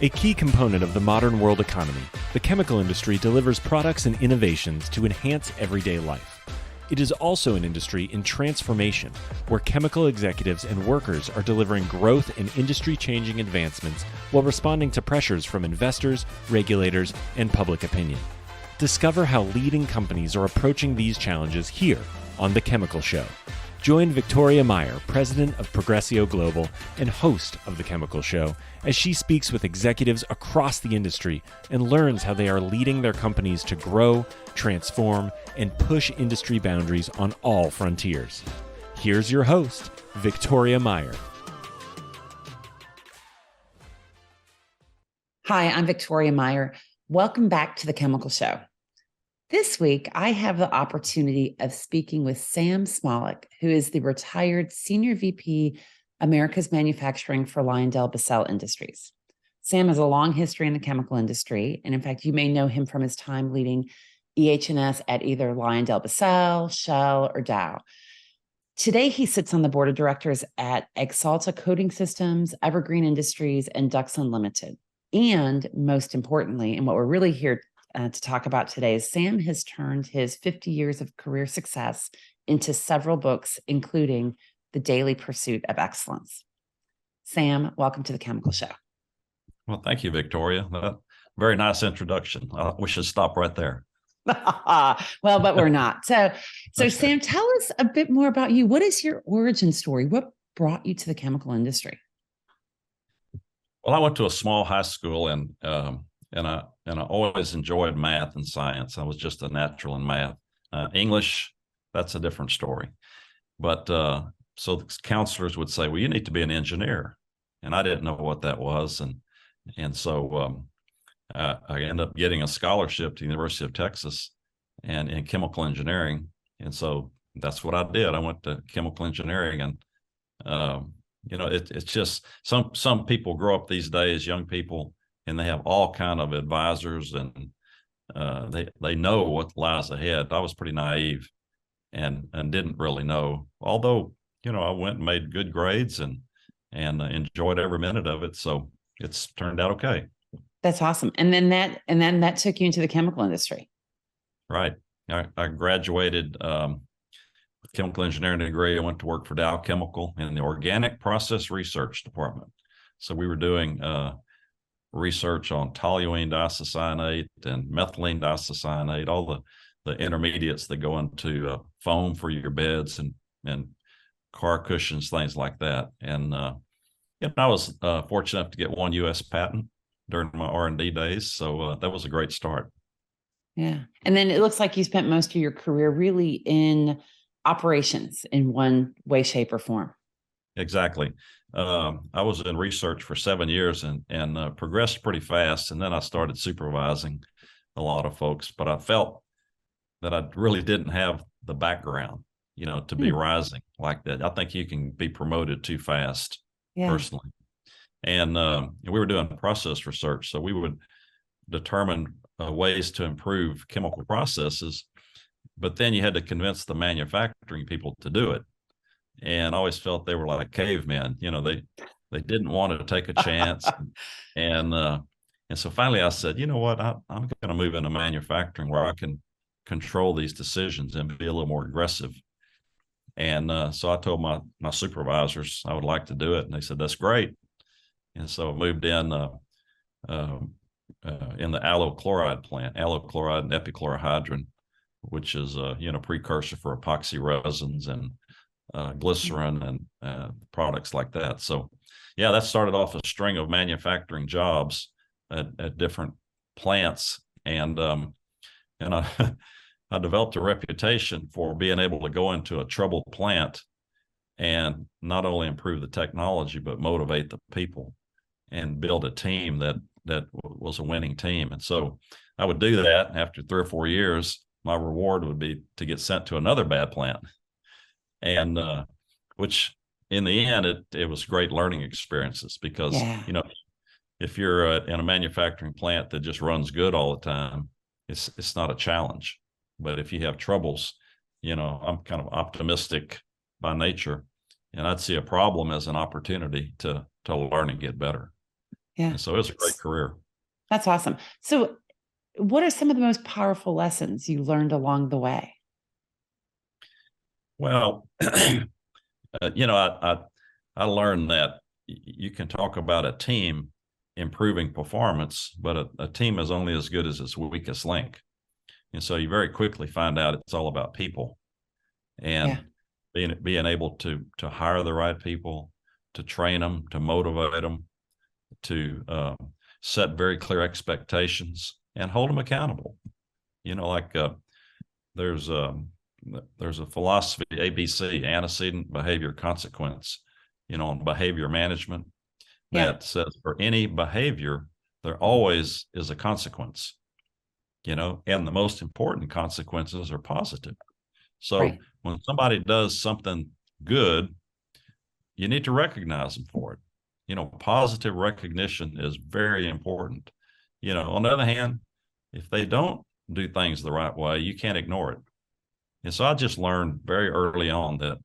A key component of the modern world economy, the chemical industry delivers products and innovations to enhance everyday life. It is also an industry in transformation, where chemical executives and workers are delivering growth and industry-changing advancements while responding to pressures from investors, regulators, and public opinion. Discover how leading companies are approaching these challenges here on The Chemical Show. Join Victoria Meyer, president of Progressio Global and host of The Chemical Show, as she speaks with executives across the industry and learns how they are leading their companies to grow, transform, and push industry boundaries on all frontiers. Here's your host, Victoria Meyer. Hi, I'm Victoria Meyer. Welcome back to The Chemical Show. This week, I have the opportunity of speaking with Sam Smolik, who is the retired Senior VP, Americas Manufacturing for LyondellBasell Industries. Sam has a long history in the chemical industry, and in fact, you may know him from his time leading EH&S at either LyondellBasell, Shell, or Dow. Today, he sits on the board of directors at Axalta Coating Systems, Evergreen Industries, and Dux Unlimited. And most importantly, and what we're really here to talk about today is Sam has turned his 50 years of career success into several books, including The Daily Pursuit of Excellence. Sam, welcome to The Chemical Show. Well, thank you, Victoria. Very nice introduction. We should stop right there. Well, but we're not. So Sam, tell us a bit more about you. What is your origin story? What brought you to the chemical industry? Well, I went to a small high school, and I always enjoyed math and science. I was just a natural in math. English, that's a different story. But so the counselors would say, well, you need to be an engineer. And I didn't know what that was. And so I ended up getting a scholarship to the University of Texas and in chemical engineering. And so that's what I did. I went to chemical engineering, and it's just some people grow up these days, young people, and they have all kind of advisors, and they know what lies ahead. I was pretty naive and didn't really know, although, I went and made good grades and enjoyed every minute of it. So it's turned out okay. That's awesome. And then that took you into the chemical industry. Right. I graduated with chemical engineering degree. I went to work for Dow Chemical in the organic process research department. So we were doing research on toluene disocyanate and methylene disocyanate, all the intermediates that go into foam for your beds and car cushions, things like that. And I was fortunate enough to get one U.S. patent during my R&D days. So that was a great start. Yeah. And then it looks like you spent most of your career really in operations in one way, shape, or form. Exactly. I was in research for 7 years and progressed pretty fast. And then I started supervising a lot of folks, but I felt that I really didn't have the background, to be rising like that. I think you can be promoted too fast, personally. And we were doing process research. So we would determine ways to improve chemical processes, but then you had to convince the manufacturing people to do it. And I always felt they were like cavemen. They didn't want to take a chance. and so finally I said, you know what, I'm going to move into manufacturing where I can control these decisions and be a little more aggressive. And so I told my supervisors I would like to do it. And they said, that's great. And so I moved in the allyl chloride plant, allyl chloride and epichlorohydrin, which is precursor for epoxy resins and glycerin and products like that. So that started off a string of manufacturing jobs at different plants. And I developed a reputation for being able to go into a troubled plant and not only improve the technology, but motivate the people and build a team that was a winning team. And so I would do that. After 3 or 4 years, my reward would be to get sent to another bad plant. And which in the end, it was great learning experiences because, if you're in a manufacturing plant that just runs good all the time, it's not a challenge. But if you have troubles, I'm kind of optimistic by nature, and I'd see a problem as an opportunity to learn and get better. Yeah. And so it was a great career. That's awesome. So what are some of the most powerful lessons you learned along the way? Well, I learned that you can talk about a team improving performance, but a team is only as good as its weakest link. And so you very quickly find out it's all about people, Yeah. and being able to hire the right people, to train them, to motivate them, to set very clear expectations and hold them accountable. Like there's a philosophy, ABC, antecedent behavior consequence, on behavior management, Yeah. that says for any behavior, there always is a consequence, and the most important consequences are positive. So Right. when somebody does something good, you need to recognize them for it. Positive recognition is very important. On the other hand, if they don't do things the right way, you can't ignore it. And so I just learned very early on that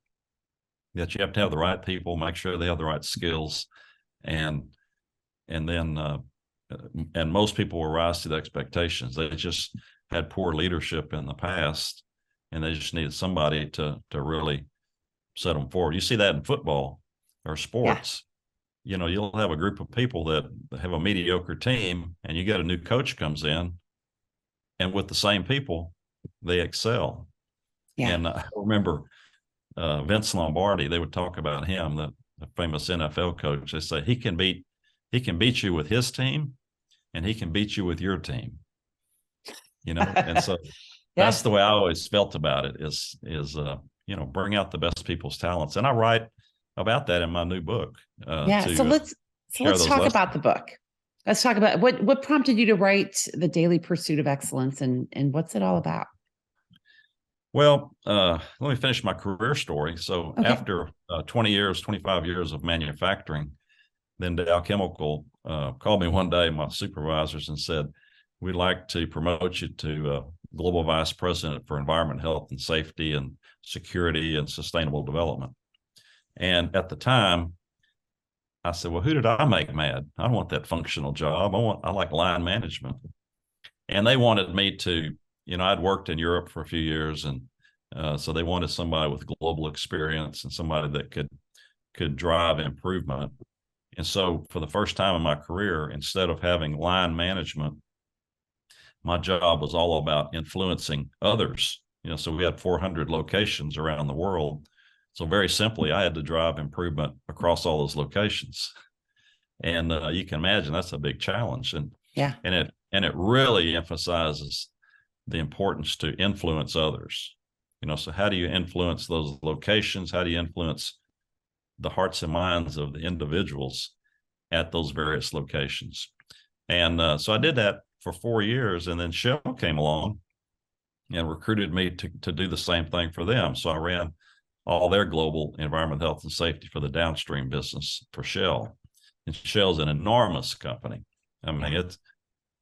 you have to have the right people, make sure they have the right skills, and then and most people will rise to the expectations. They just had poor leadership in the past, and they just needed somebody to really set them forward. You see that in football or Yeah. sports. You'll have a group of people that have a mediocre team, and you get a new coach comes in, and with the same people, they excel. Yeah. And I remember Vince Lombardi. They would talk about him, the famous NFL coach. They say he can beat you with his team, and he can beat you with your team. And so that's Yeah. the way I always felt about it. Is bring out the best people's talents, and I write about that in my new book. Yeah. So let's talk lessons. about the book. Let's talk about what prompted you to write The Daily Pursuit of Excellence, and what's it all about? Well, let me finish my career story. So Okay. after 25 years of manufacturing, then Dow Chemical called me one day, my supervisors, and said, "We'd like to promote you to Global Vice President for Environment, Health, and Safety and Security and Sustainable Development." And at the time, I said, "Well, who did I make mad? I don't want that functional job. I like line management." And they wanted me to, I'd worked in Europe for a few years, and so they wanted somebody with global experience and somebody that could drive improvement. And so for the first time in my career, instead of having line management, my job was all about influencing others. So we had 400 locations around the world. So very simply, I had to drive improvement across all those locations. And you can imagine that's a big challenge. And Yeah. and it really emphasizes the importance to influence others. So how do you influence those locations? How do you influence the hearts and minds of the individuals at those various locations? And so I did that for 4 years, and then Shell came along and recruited me to do the same thing for them. So I ran all their global environment, health, and safety for the downstream business for Shell. And Shell's an enormous company. I mean,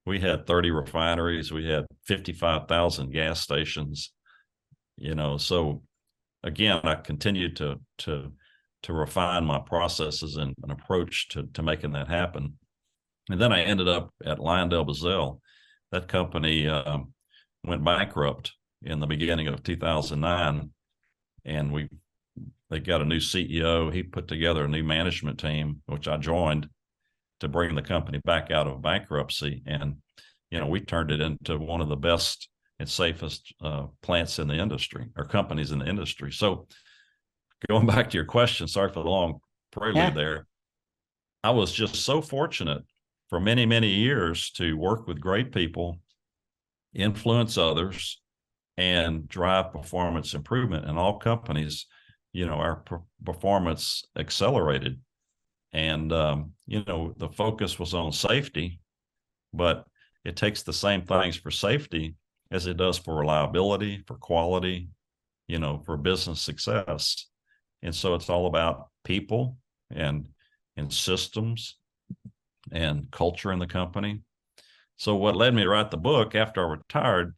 we had 30 refineries, we had 55,000 gas stations. So again, I continued to refine my processes and an approach to making that happen. And then I ended up at LyondellBasell. That company went bankrupt in the beginning of 2009, and they got a new CEO. He put together a new management team, which I joined, to bring the company back out of bankruptcy. And we turned it into one of the best and safest plants in the industry, or companies in the industry. So going back to your question, sorry for the long prelude there. I was just so fortunate for many, many years to work with great people, influence others, and drive performance improvement in all companies. Our performance accelerated, and the focus was on safety, but it takes the same things for safety as it does for reliability, for quality, for business success. And so it's all about people and systems and culture in the company. So what led me to write the book after I retired,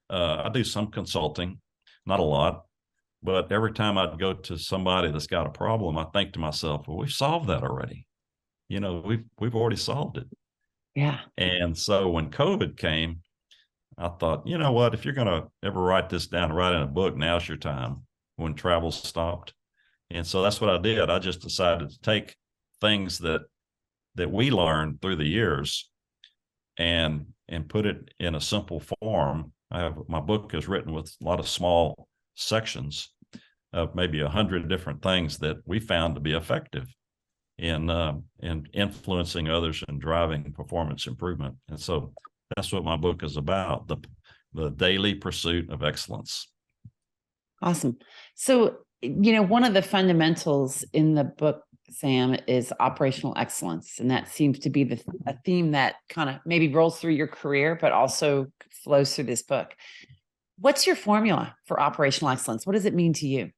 I do some consulting, not a lot, but every time I'd go to somebody that's got a problem, I think to myself, well, we've solved that already. we've already solved it. Yeah. And so when COVID came, I thought, you know what, if you're going to ever write this down and write in a book, now's your time, when travel stopped. And so that's what I did. I just decided to take things that we learned through the years and put it in a simple form. My book is written with a lot of small sections of maybe 100 different things that we found to be effective in influencing others and driving performance improvement. And so that's what my book is about, the daily pursuit of excellence. Awesome. So, one of the fundamentals in the book, Sam, is operational excellence. And that seems to be a theme that kind of maybe rolls through your career, but also flows through this book. What's your formula for operational excellence? What does it mean to you?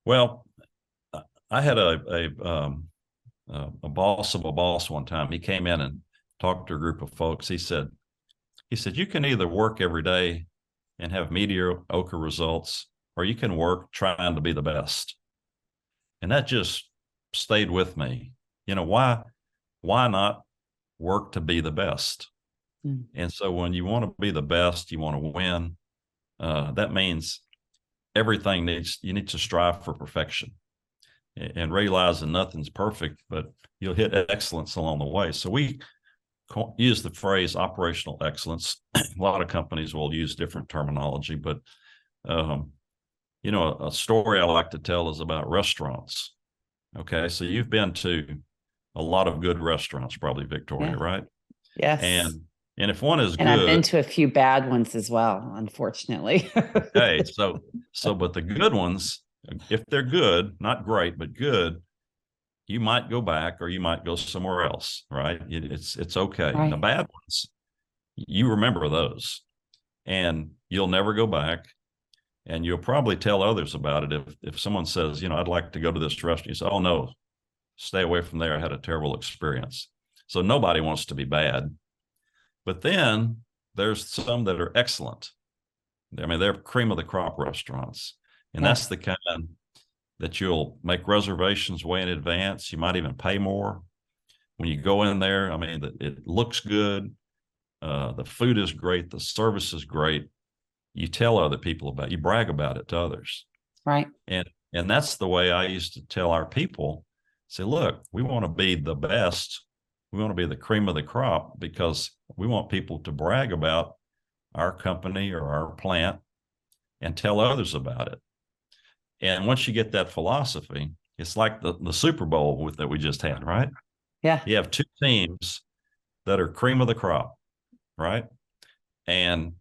Well, I had a boss of a boss one time. He came in and talked to a group of folks. He said, you can either work every day and have mediocre results, or you can work trying to be the best. And that just stayed with me. Why not work to be the best? Mm. And so when you want to be the best, you want to win. That means you need to strive for perfection and realizing nothing's perfect, but you'll hit excellence along the way. So we use the phrase operational excellence. A lot of companies will use different terminology, but a story I like to tell is about restaurants. Okay, so you've been to a lot of good restaurants, probably, Victoria, yeah. Right? Yes. And if one is good, I've been to a few bad ones as well, unfortunately. Okay, but the good ones, if they're good, not great, but good, you might go back or you might go somewhere else, right? It's okay. Right. The bad ones, you remember those, and you'll never go back, and you'll probably tell others about it. If someone says, I'd like to go to this restaurant, you say, oh no, stay away from there. I had a terrible experience. So nobody wants to be bad. But then there's some that are excellent. I mean, they're cream of the crop restaurants. And that's the kind that you'll make reservations way in advance. You might even pay more when you go in there. I mean, it looks good. The food is great. The service is great. You tell other people about it. You brag about it to others. Right. And that's the way I used to tell our people, say, look, we want to be the best. We want to be the cream of the crop because we want people to brag about our company or our plant and tell others about it. And once you get that philosophy, it's like the Super Bowl that we just had, right? Yeah. You have two teams that are cream of the crop, right? And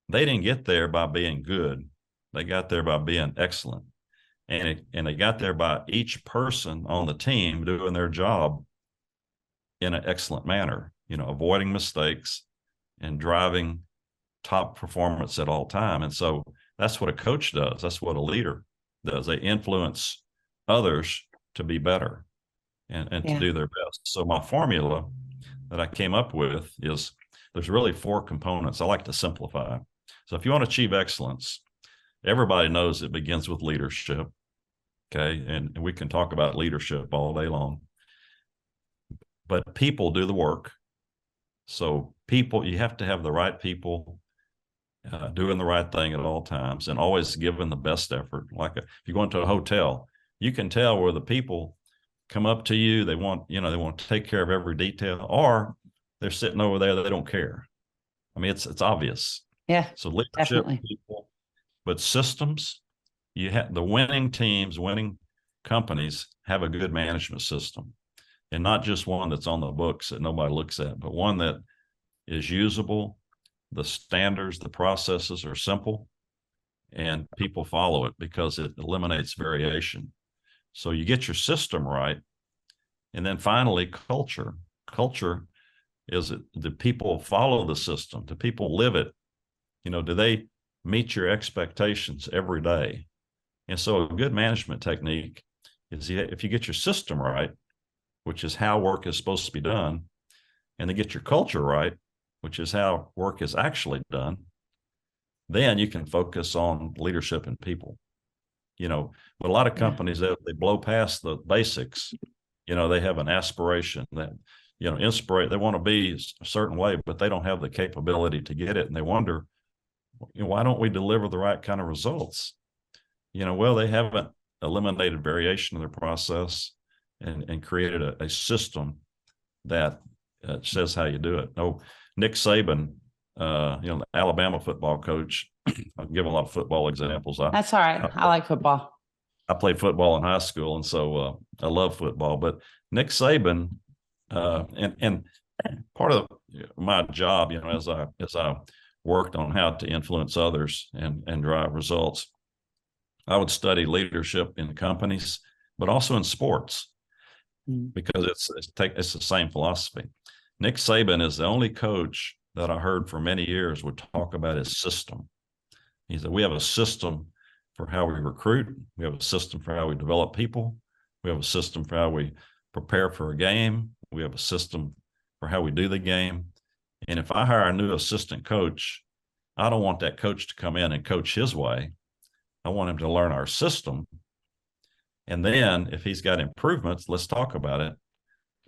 they didn't get there by being good. They got there by being excellent. And they got there by each person on the team doing their job in an excellent manner, avoiding mistakes and driving top performance at all time. And so that's what a coach does. That's what a leader does. They influence others to be better and to do their best. So my formula that I came up with is there's really 4 components. I like to simplify. So if you want to achieve excellence, everybody knows it begins with leadership. Okay. And we can talk about leadership all day long, but people do the work. So you have to have the right people doing the right thing at all times and always giving the best effort. Like if you go into a hotel, you can tell where the people come up to you. They want to take care of every detail, or they're sitting over there. They don't care. I mean, it's obvious. Yeah. So leadership, definitely. people, but systems, you have the winning teams, winning companies have a good management system, and not just one that's on the books that nobody looks at, but one that is usable. The standards, the processes are simple, and people follow it because it eliminates variation. So you get your system right. And then finally, culture. Culture is do people follow the system? Do people live it? Do they meet your expectations every day? And so a good management technique is if you get your system right, which is how work is supposed to be done, and then get your culture right, which is how work is actually done, then you can focus on leadership and people. But a lot of companies, they blow past the basics They have an aspiration that, inspire, they want to be a certain way, but they don't have the capability to get it. And they wonder, why don't we deliver the right kind of results? Well, they haven't eliminated variation in their process and created a system that says how you do it. No, Nick Saban, the Alabama football coach. I'll give a lot of football examples. That's all right. I like football. I played football in high school, and so I love football. But Nick Saban, and part of my job, as I worked on how to influence others and drive results, I would study leadership in companies, but also in sports, because it's the same philosophy. Nick Saban is the only coach that I heard for many years would talk about his system. He said, we have a system for how we recruit. We have a system for how we develop people. We have a system for how we prepare for a game. We have a system for how we do the game. And if I hire a new assistant coach, I don't want that coach to come in and coach his way. I want him to learn our system. And then if he's got improvements, let's talk about it.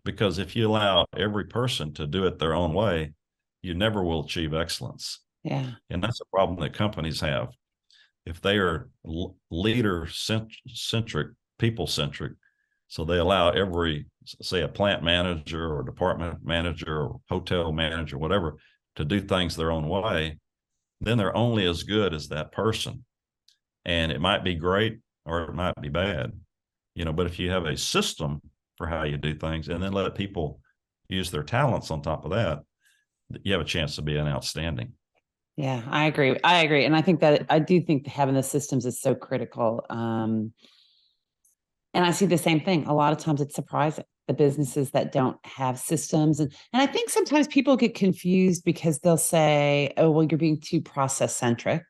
Because if you allow every person to do it their own way, you never will achieve excellence. Yeah. And that's a problem that companies have. If they are leader-centric, people-centric, so they allow every, say, a plant manager or department manager or hotel manager, whatever, to do things their own way, then they're only as good as that person. And it might be great or it might be bad, but if you have a system for how you do things and then let people use their talents on top of that, you have a chance to be an outstanding. Yeah, I agree. And I do think having the systems is so critical. And I see the same thing. A lot of times it's surprising, the businesses that don't have systems. And I think sometimes people get confused because they'll say, oh, well, you're being too process centric,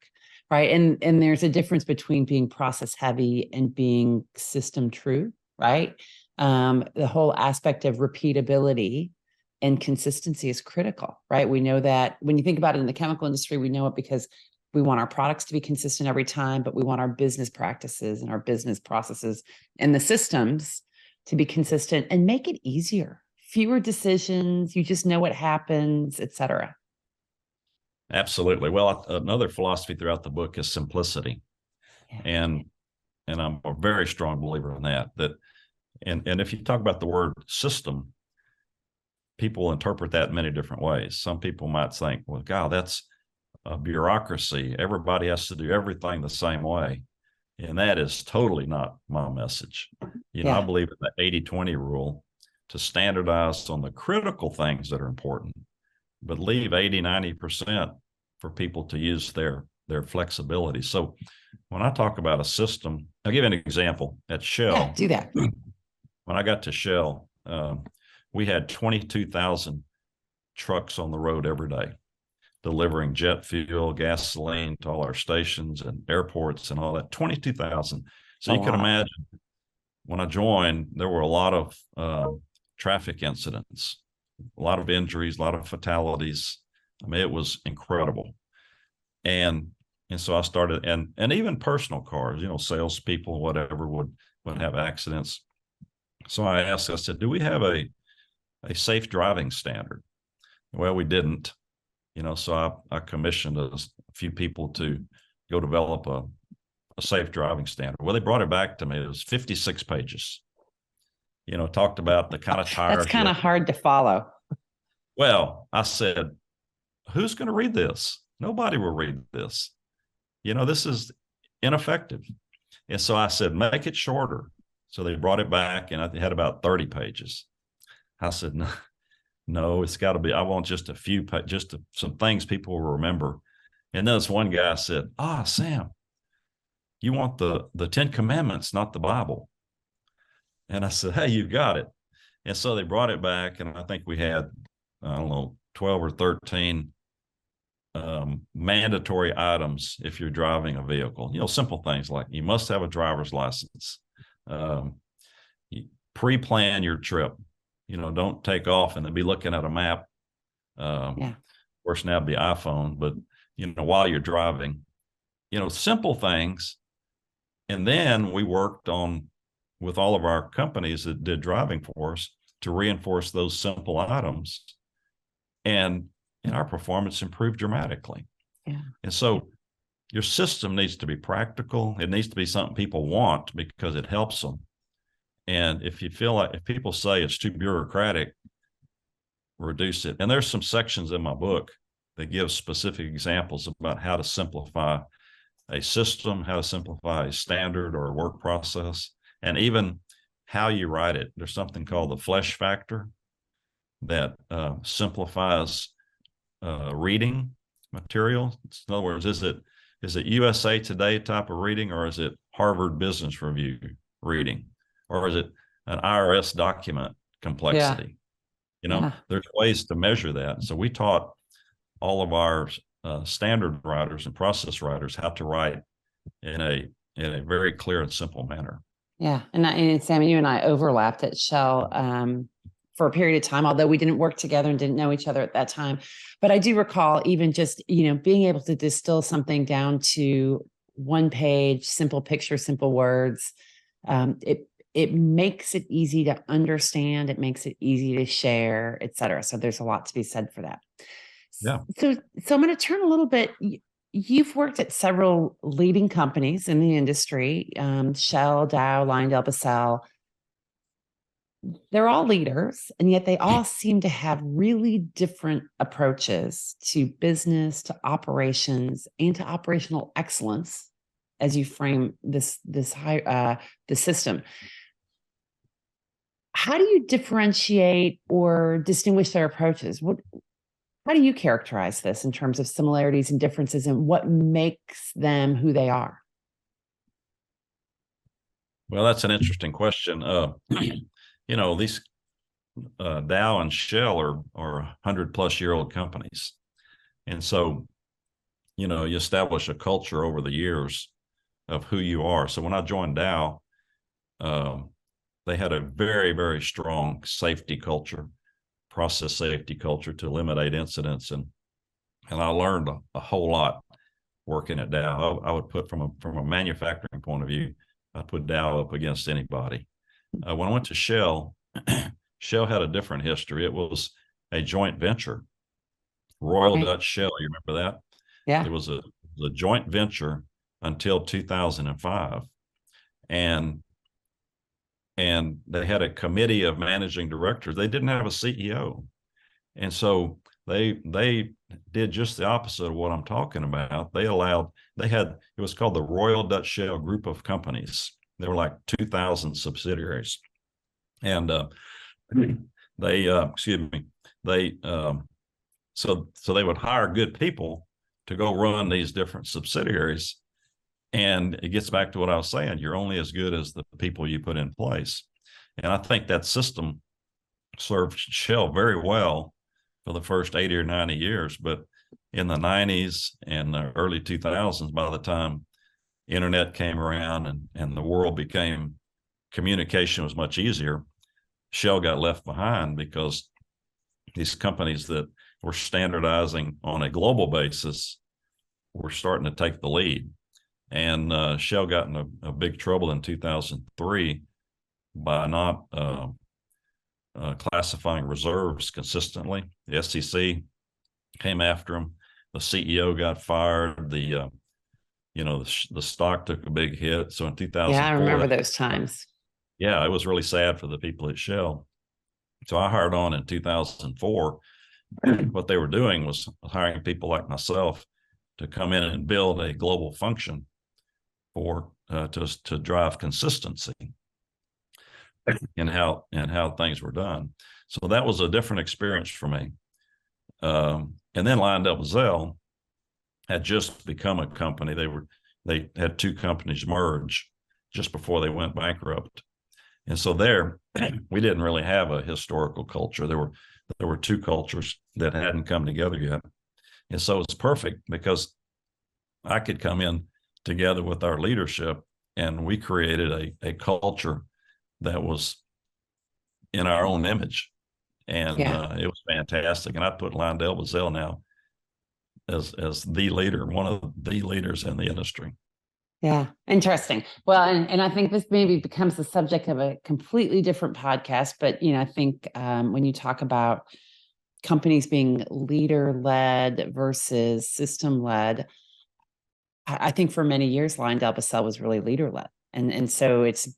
right? And there's a difference between being process heavy and being system true, right? The whole aspect of repeatability and consistency is critical, right? We know that when you think about it in the chemical industry, we know it because we want our products to be consistent every time, but we want our business practices and our business processes and the systems to be consistent and make it easier. Fewer decisions, you just know what happens, et cetera. Absolutely. Well, another philosophy throughout the book is simplicity. Yeah. And I'm a very strong believer in that. And if you talk about the word system, people interpret that in many different ways. Some people might think, well, God, that's a bureaucracy. Everybody has to do everything the same way. And that is totally not my message. I believe in the 80-20 rule, to standardize on the critical things that are important, but leave 80-90% for people to use their flexibility. So when I talk about a system, I'll give you an example. At Shell, yeah, do that. When I got to Shell, we had 22,000 trucks on the road every day, delivering jet fuel, gasoline to all our stations and airports and all that. 22,000. So you can imagine, when I joined, there were a lot of traffic incidents, a lot of injuries, a lot of fatalities. I mean, it was incredible. And so I started, and even personal cars, salespeople, whatever, would have accidents. So I said, do we have a safe driving standard? Well, we didn't, so I commissioned a few people to go develop a safe driving standard. Well, they brought it back to me. It was 56 pages, talked about the kind of tires. That's kind of hard to follow. Well, I said, who's going to read this? Nobody will read this. This is ineffective. And so I said, make it shorter. So they brought it back, and I had about 30 pages. I said, no, it's got to be, I want just a few, some things people will remember. And then this one guy said, Sam, you want the 10 Commandments, not the Bible. And I said, hey, you got it. And so they brought it back, and I think we had, 12 or 13 mandatory items if you're driving a vehicle. Simple things like you must have a driver's license. Pre-plan your trip. Don't take off and then be looking at a map. Of course, now it'd be iPhone, but while you're driving, simple things. And then we worked on with all of our companies that did driving for us to reinforce those simple items. And our performance improved dramatically. Yeah. And so your system needs to be practical. It needs to be something people want because it helps them. And if people say it's too bureaucratic, reduce it. And there's some sections in my book that give specific examples about how to simplify a system, how to simplify a standard or a work process, and even how you write it. There's something called the flesh factor that simplifies reading material. In other words, is it USA Today type of reading, or is it Harvard Business Review reading, or is it an IRS document complexity? There's ways to measure that. So we taught all of our standard writers and process writers how to write in a very clear and simple manner. Yeah. And Sam, you and I overlapped at Shell for a period of time, although we didn't work together and didn't know each other at that time. But I do recall even just, being able to distill something down to one page, simple picture, simple words. It makes it easy to understand. It makes it easy to share, et cetera. So there's a lot to be said for that. Yeah. So I'm going to turn a little bit. You've worked at several leading companies in the industry, Shell, Dow, LyondellBasell. They're all leaders, and yet they all seem to have really different approaches to business, to operations, and to operational excellence as you frame this the system. How do you differentiate or distinguish their approaches? How do you characterize this in terms of similarities and differences, and what makes them who they are? Well, that's an interesting question. These Dow and Shell are 100-plus-year-old companies. And so, you establish a culture over the years of who you are. So when I joined Dow, they had a very, very strong safety culture, process safety culture to eliminate incidents. And I learned a whole lot working at Dow. I would put from a manufacturing point of view, I'd put Dow up against anybody. When I went to Shell, Shell had a different history. It was a joint venture, Royal Dutch Shell. You remember that? Yeah. It was a joint venture until 2005. And they had a committee of managing directors. They didn't have a CEO. And so they did just the opposite of what I'm talking about. It was called the Royal Dutch Shell Group of Companies. There were like 2,000 subsidiaries. And so they would hire good people to go run these different subsidiaries. And it gets back to what I was saying. You're only as good as the people you put in place. And I think that system served Shell very well for the first 80 or 90 years. But in the 90s and the early 2000s, by the time internet came around and the world communication was much easier, Shell got left behind because these companies that were standardizing on a global basis were starting to take the lead. And Shell got in a big trouble in 2003 by not classifying reserves consistently. The SEC came after them. The CEO got fired. The stock took a big hit. So in 2004, yeah, I remember those times. Yeah, it was really sad for the people at Shell. So I hired on in 2004. What they were doing was hiring people like myself to come in and build a global function to drive consistency in how things were done. So that was a different experience for me. And then LyondellBasell had just become a company. They had two companies merge just before they went bankrupt. And so there, we didn't really have a historical culture. There were two cultures that hadn't come together yet. And so it's perfect because I could come in together with our leadership, and we created a culture that was in our own image. And it was fantastic. And I put LyondellBasell now as the leader, one of the leaders in the industry. Yeah, interesting. Well, and I think this maybe becomes the subject of a completely different podcast. But I think when you talk about companies being leader led versus system led, I think for many years LyondellBasell was really leader led, and so its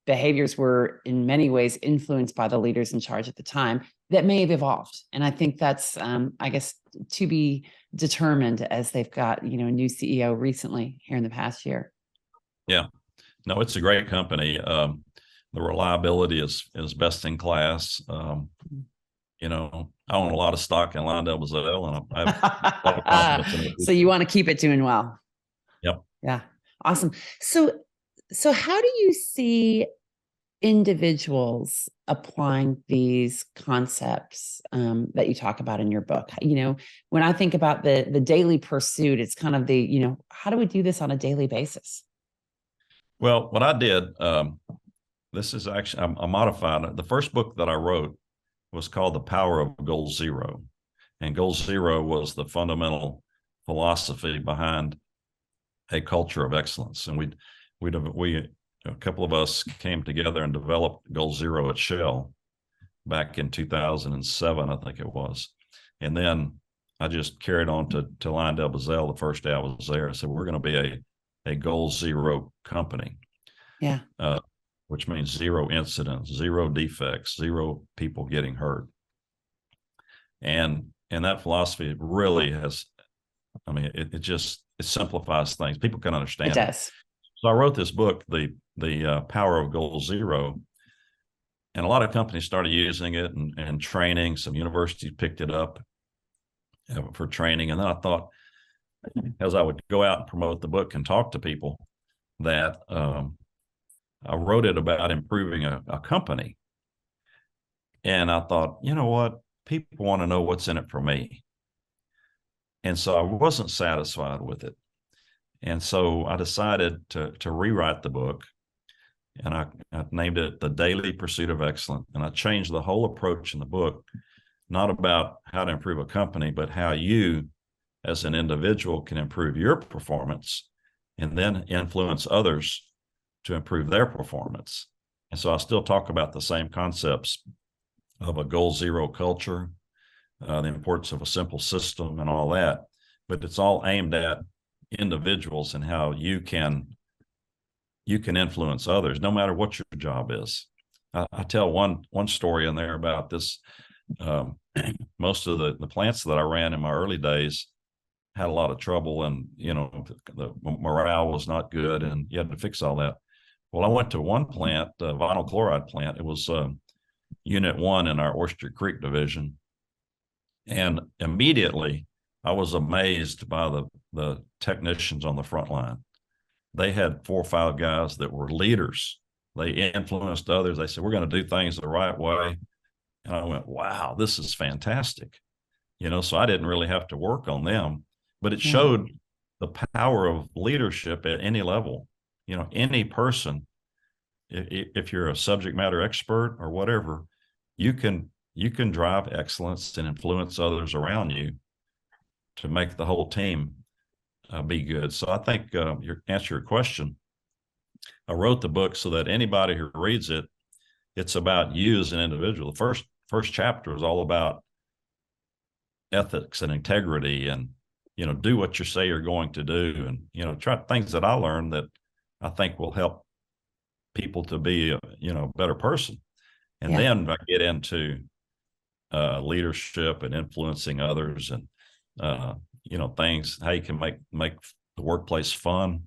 behaviors were in many ways influenced by the leaders in charge at the time that may have evolved. And I think that's, I guess, to be determined as they've got, a new CEO recently here in the past year. Yeah, no, it's a great company. The reliability is best in class. I own a lot of stock in LyondellBasell, and I have a lot of confidence in it. So you want to keep it doing well. Yep. Yeah. Awesome. So how do you see individuals applying these concepts that you talk about in your book? When I think about the daily pursuit, it's kind of the, how do we do this on a daily basis? Well, what I did, this is actually, I modified it. The first book that I wrote was called The Power of Goal Zero. And Goal Zero was the fundamental philosophy behind a culture of excellence. And we a couple of us came together and developed Goal Zero at Shell back in 2007, I think it was. And then I just carried on to LyondellBasell the first day I was there. I said, we're going to be a Goal Zero company. Yeah. Which means zero incidents, zero defects, zero people getting hurt. And that philosophy really has, it simplifies things. People can understand it. Does. So I wrote this book, the Power of Goal Zero, and a lot of companies started using it and training. Some universities picked it up for training. And then I thought, as I would go out and promote the book and talk to people, that I wrote it about improving a company. And I thought, you know what? People want to know what's in it for me. And so I wasn't satisfied with it. And so I decided to rewrite the book. And I named it The Daily Pursuit of Excellence. And I changed the whole approach in the book, not about how to improve a company, but how you as an individual can improve your performance and then influence others to improve their performance. And so I still talk about the same concepts of a Goal Zero culture, the importance of a simple system and all that, but it's all aimed at individuals and how you can influence others, no matter what your job is. I tell one story in there about this. Most of the plants that I ran in my early days had a lot of trouble, and the morale was not good, and you had to fix all that. Well, I went to one plant, the vinyl chloride plant. It was Unit 1 in our Oyster Creek division, and immediately I was amazed by the technicians on the front line. They had 4 or 5 guys that were leaders. They influenced others. They said, we're going to do things the right way. And I went, wow, this is fantastic. So I didn't really have to work on them, but it showed the power of leadership at any level. Any person, if you're a subject matter expert or whatever, you can drive excellence and influence others around you to make the whole team be good. So I think answer your question, I wrote the book so that anybody who reads it, it's about you as an individual. The first chapter is all about ethics and integrity, and do what you say you're going to do, and try things that I learned that I think will help people to be a better person. And then I get into leadership and influencing others, and things how you can make the workplace fun.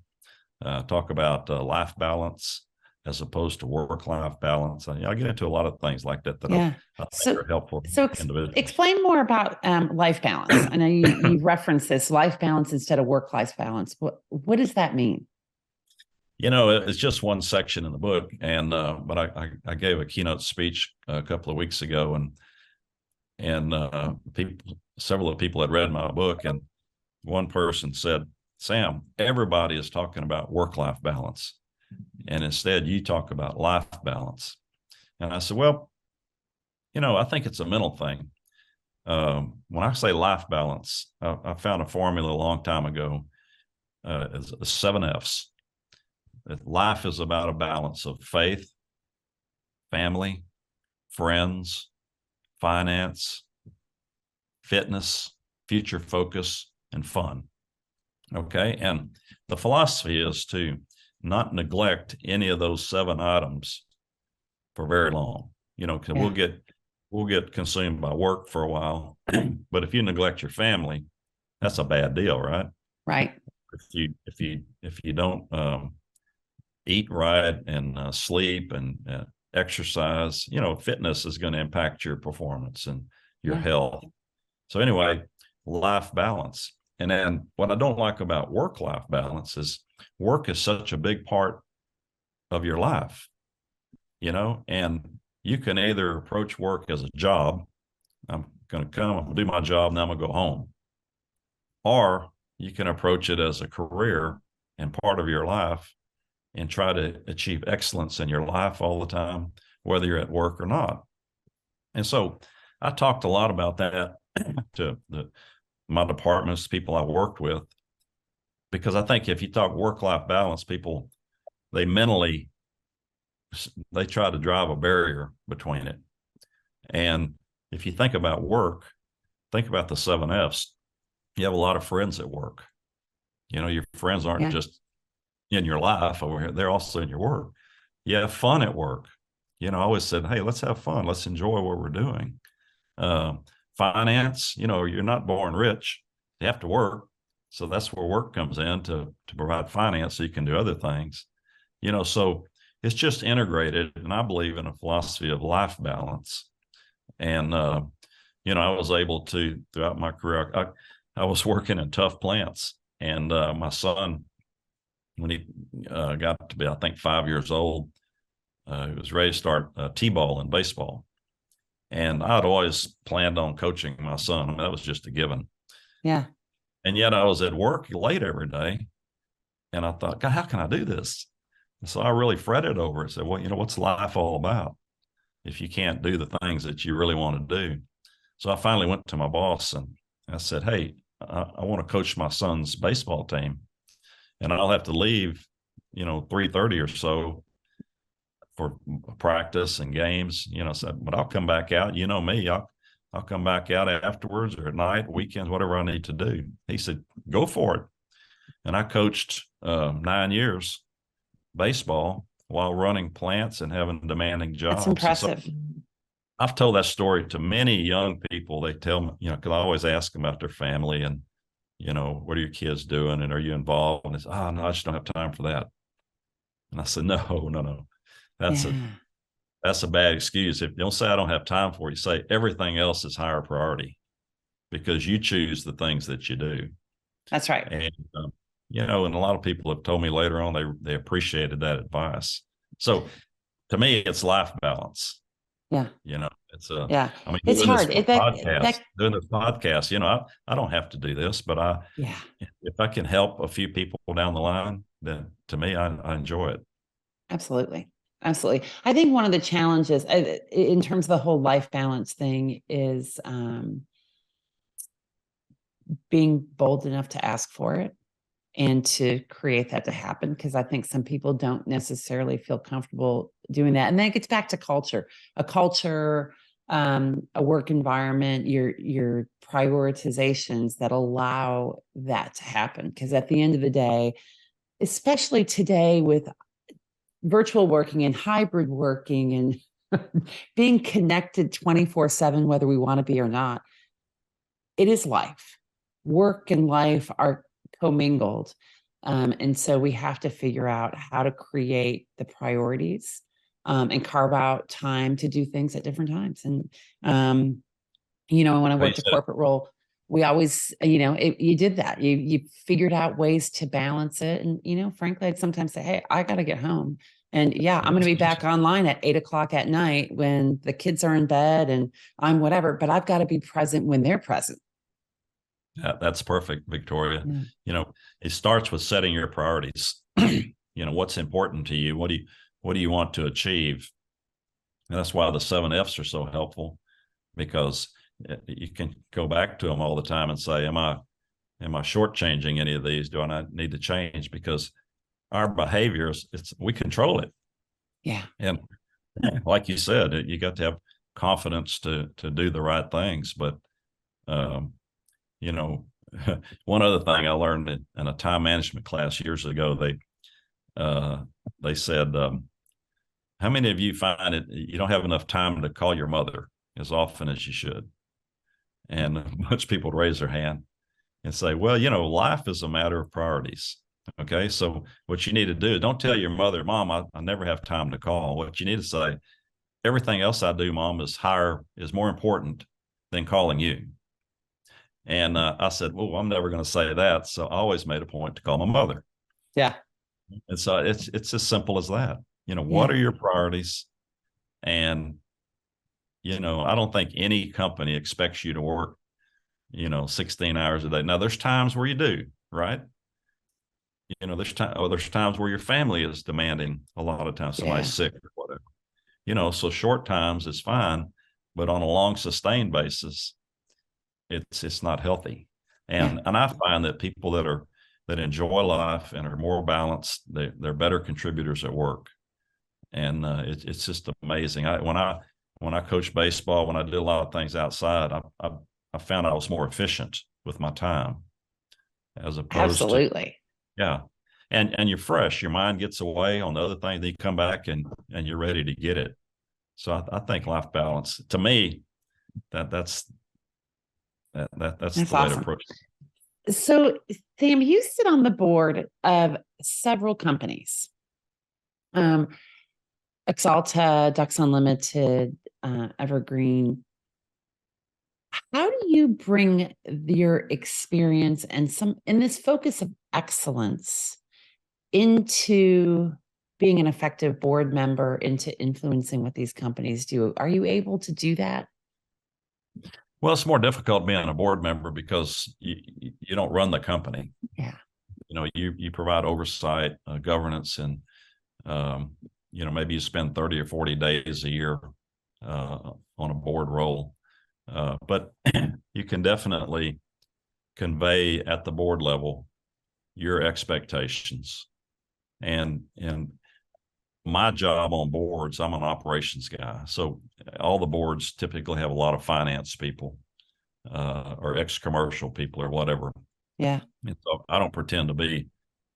Talk about life balance as opposed to work-life balance. I get into a lot of things like that I think are helpful. So explain more about life balance. I know you referenced this, life balance instead of work-life balance. What does that mean? It's just one section in the book, and but I gave a keynote speech a couple of weeks ago, and several of the people had read my book, and one person said, Sam, everybody is talking about work-life balance, and instead you talk about life balance. And I said, well, I think it's a mental thing. When I say life balance, I found a formula a long time ago. It's the 7 F's. life is about a balance of faith, family, friends, finance, fitness, future focus, and fun. Okay. And the philosophy is to not neglect any of those 7 items for very long, because we'll get consumed by work for a while. But if you neglect your family, that's a bad deal, right? Right. If you don't eat right and sleep and exercise, fitness is going to impact your performance and your health. So anyway, life balance. And then what I don't like about work-life balance is work is such a big part of your life, and you can either approach work as a job. I'm going to come, I'm going to do my job, and then I'm going to go home. Or you can approach it as a career and part of your life and try to achieve excellence in your life all the time, whether you're at work or not. And so I talked a lot about that to my departments, people I worked with, because I think if you talk work-life balance, people, they try to drive a barrier between it. And if you think about work, think about the 7 F's. You have a lot of friends at work. Your friends aren't just in your life over here, they're also in your work. You have fun at work. I always said, hey, let's have fun. Let's enjoy what we're doing. Finance, you're not born rich. You have to work. So that's where work comes in to provide finance so you can do other things. So it's just integrated. And I believe in a philosophy of life balance. And, I was able to, throughout my career, I was working in tough plants. And my son, when he got to be, I think, 5 years old, he was ready to start T-ball and baseball. And I'd always planned on coaching my son. I mean, that was just a given. Yeah. And yet I was at work late every day. And I thought, God, how can I do this? And so I really fretted over it. Said, well, what's life all about if you can't do the things that you really want to do? So I finally went to my boss and I said, hey, I want to coach my son's baseball team. And I'll have to leave, 3:30 or so for practice and games, but I'll come back out. You know me, I'll come back out afterwards or at night, weekends, whatever I need to do. He said, go for it. And I coached 9 years baseball while running plants and having demanding jobs. That's impressive. So I've told that story to many young people. They tell me, because I always ask them about their family and, what are your kids doing? And are you involved? And they say, oh, no, I just don't have time for that. And I said, no. That's a bad excuse. If you don't say I don't have time for you, say everything else is higher priority because you choose the things that you do. That's right. And, and a lot of people have told me later on, they appreciated that advice. So to me, it's life balance. Yeah. It's it's hard. Doing this podcast, I don't have to do this, but if I can help a few people down the line, then to me, I enjoy it. Absolutely. I think one of the challenges in terms of the whole life balance thing is being bold enough to ask for it and to create that to happen. Because I think some people don't necessarily feel comfortable doing that. And then it gets back to culture, a work environment, your prioritizations that allow that to happen. Because at the end of the day, especially today with virtual working and hybrid working and being connected 24/7, whether we want to be or not, it is life. Work and life are commingled. And so we have to figure out how to create the priorities and carve out time to do things at different times. And, when I worked a corporate role, we always, you did that. You figured out ways to balance it. And, frankly, I'd sometimes say, hey, I got to get home. And I'm going to be back online at 8:00 at night when the kids are in bed and I'm whatever, but I've got to be present when they're present. Yeah, that's perfect, Victoria. Yeah. It starts with setting your priorities. What's important to you? What do you want to achieve? And that's why the 7 F's are so helpful, because you can go back to them all the time and say, am I shortchanging any of these? Do I not need to change? Because our behaviors, we control it. Yeah. And like you said, you got to have confidence to do the right things. But um, you know, one other thing I learned in a time management class years ago, they said, how many of you find it you don't have enough time to call your mother as often as you should? And a bunch of people would raise their hand and say, well, life is a matter of priorities. Okay. So what you need to do, don't tell your mother, Mom, I never have time to call. What you need to say, everything else I do, Mom, is more important than calling you. And I said, well, I'm never going to say that. So I always made a point to call my mother. Yeah. And so it's as simple as that. What Yeah. are your priorities? And, I don't think any company expects you to work, 16 hours a day. Now there's times where you do, right? There's times where your family is demanding a lot of times, somebody's sick or whatever, so short times is fine, but on a long sustained basis, it's not healthy. And I find that people that enjoy life and are more balanced, they're better contributors at work. And it's just amazing. When I coached baseball, when I did a lot of things outside, I found I was more efficient with my time as opposed Absolutely. Yeah. And you're fresh. Your mind gets away on the other thing. Then you come back and you're ready to get it. So I think life balance, to me, that's the way to approach it. So, Sam, you sit on the board of several companies, Axalta, Ducks Unlimited, Evergreen. How do you bring your experience and in this focus of excellence into being an effective board member, into influencing what these companies do? Are you able to do that? Well, it's more difficult being a board member because you don't run the company. Yeah. You provide oversight, governance, and maybe you spend 30 or 40 days a year on a board role. But you can definitely convey at the board level your expectations. And my job on boards, I'm an operations guy. So all the boards typically have a lot of finance people or ex-commercial people or whatever. Yeah. And so I don't pretend to be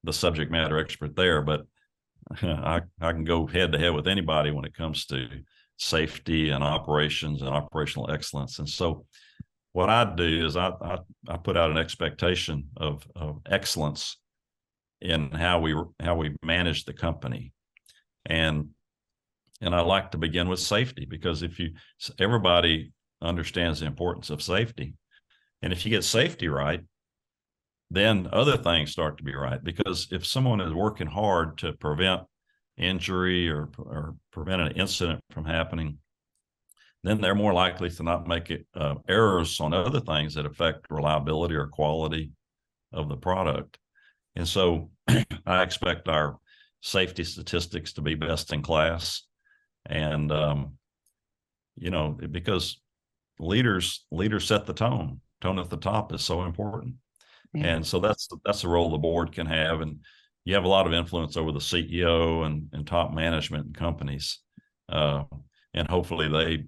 the subject matter expert there, but I can go head to head with anybody when it comes to safety and operations and operational excellence. And so what I do is I put out an expectation of excellence in how we manage the company. And I like to begin with safety, because everybody understands the importance of safety. And if you get safety right, then other things start to be right. Because if someone is working hard to prevent injury or prevent an incident from happening, then they're more likely to not make errors on other things that affect reliability or quality of the product. And so I expect our safety statistics to be best in class. And, because leaders set the tone at the top is so important. Yeah. And so that's the role the board can have. And you have a lot of influence over the CEO and top management in companies. And hopefully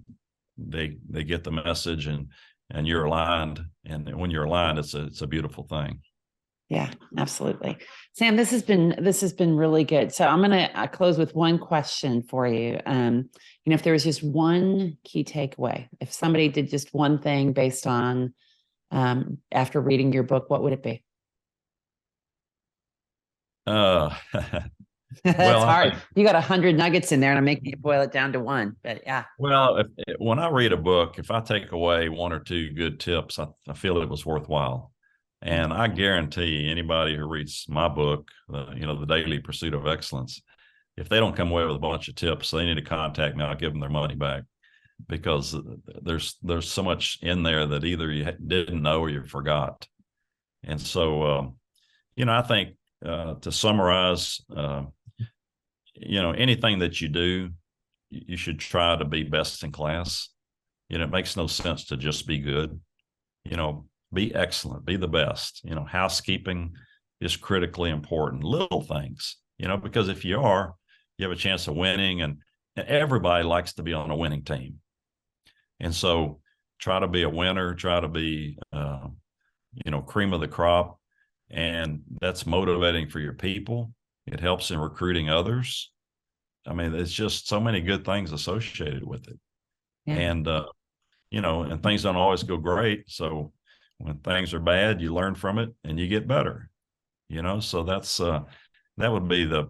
they get the message and you're aligned. And when you're aligned, it's a beautiful thing. Yeah, absolutely. Sam, this has been really good. So I'm going to close with one question for you. If there was just one key takeaway, if somebody did just one thing based on after reading your book, what would it be? That's hard. You got 100 nuggets in there, and I'm making you boil it down to one. But yeah. Well, when I read a book, if I take away one or two good tips, I feel it was worthwhile. And I guarantee anybody who reads my book, The Daily Pursuit of Excellence, if they don't come away with a bunch of tips, they need to contact me. I'll give them their money back, because there's so much in there that either you didn't know or you forgot. And so, I think to summarize, anything that you do, you should try to be best in class. It makes no sense to just be good. Be excellent, be the best. Housekeeping is critically important. Little things, because if you are, you have a chance of winning, and everybody likes to be on a winning team. And so try to be a winner, try to be, cream of the crop. And that's motivating for your people. It helps in recruiting others. I mean, it's just so many good things associated with it. Yeah. And, and things don't always go great. So when things are bad, you learn from it and you get better, so that would be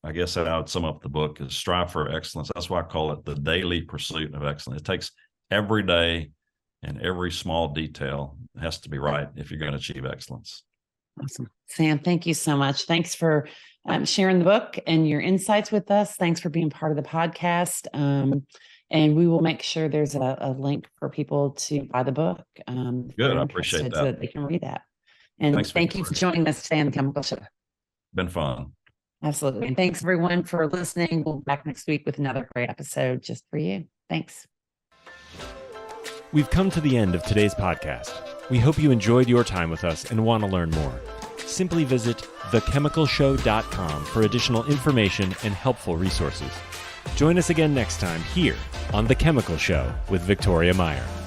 I guess I would sum up the book is strive for excellence. That's why I call it the daily pursuit of excellence. It takes every day and every small detail has to be right if you're going to achieve excellence. Awesome. Sam, thank you so much. Thanks for sharing the book and your insights with us. Thanks for being part of the podcast. And we will make sure there's a link for people to buy the book. Good. I appreciate that. So that they can read that. And thank you for joining us today on the Chemical Show. Been fun. Absolutely. And thanks everyone for listening. We'll be back next week with another great episode just for you. Thanks. We've come to the end of today's podcast. We hope you enjoyed your time with us and want to learn more. Simply visit thechemicalshow.com for additional information and helpful resources. Join us again next time here on The Chemical Show with Victoria Meyer.